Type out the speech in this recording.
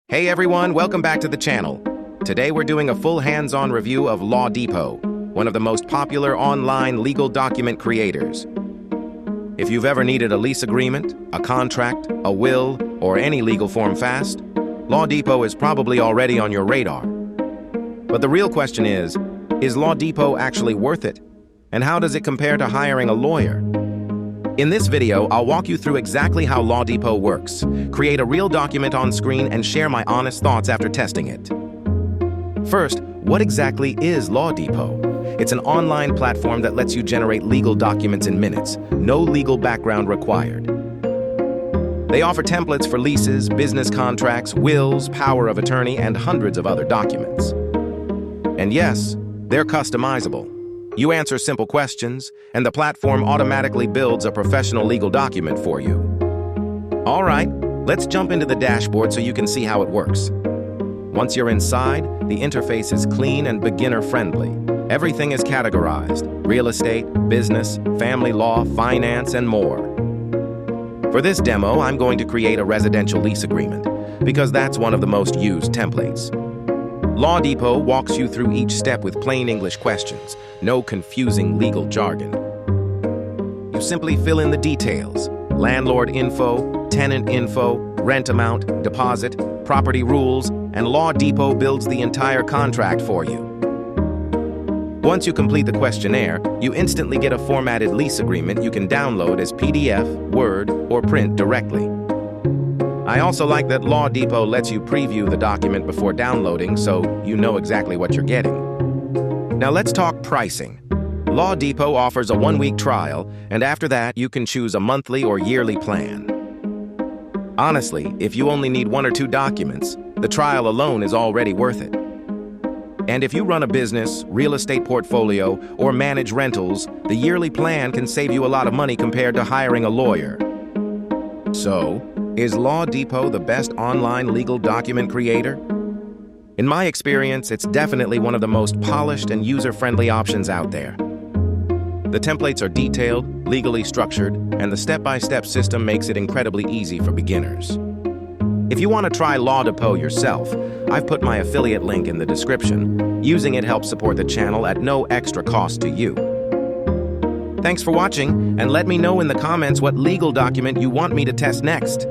Hey everyone, welcome back to the channel. Today we're doing a full hands-on review of LawDepot, one of the most popular online legal document creators. If you've ever needed a lease agreement, a contract, a will, or any legal form fast, LawDepot is probably already on your radar. But the real question is LawDepot actually worth it? And how does it compare to hiring a lawyer? In this video, I'll walk you through exactly how LawDepot works, create a real document on screen, and share my honest thoughts after testing it. First, what exactly is LawDepot? It's an online platform that lets you generate legal documents in minutes, no legal background required. They offer templates for leases, business contracts, wills, power of attorney, and hundreds of other documents. And yes, they're customizable. You answer simple questions, and the platform automatically builds a professional legal document for you. All right, let's jump into the dashboard so you can see how it works. Once you're inside, the interface is clean and beginner-friendly. Everything is categorized: real estate, business, family law, finance, and more. For this demo, I'm going to create a residential lease agreement, because that's one of the most used templates. LawDepot walks you through each step with plain English questions, no confusing legal jargon. You simply fill in the details: landlord info, tenant info, rent amount, deposit, property rules, and LawDepot builds the entire contract for you. Once you complete the questionnaire, you instantly get a formatted lease agreement you can download as PDF, Word, or print directly. I also like that LawDepot lets you preview the document before downloading, so you know exactly what you're getting. Now let's talk pricing. LawDepot offers a 1-week trial, and after that you can choose a monthly or yearly plan. Honestly, if you only need 1 or 2 documents, the trial alone is already worth it. And if you run a business, real estate portfolio, or manage rentals, the yearly plan can save you a lot of money compared to hiring a lawyer. So, is LawDepot the best online legal document creator? In my experience, it's definitely one of the most polished and user-friendly options out there. The templates are detailed, legally structured, and the step-by-step system makes it incredibly easy for beginners. If you want to try LawDepot yourself, I've put my affiliate link in the description. Using it helps support the channel at no extra cost to you. Thanks for watching, and let me know in the comments what legal document you want me to test next.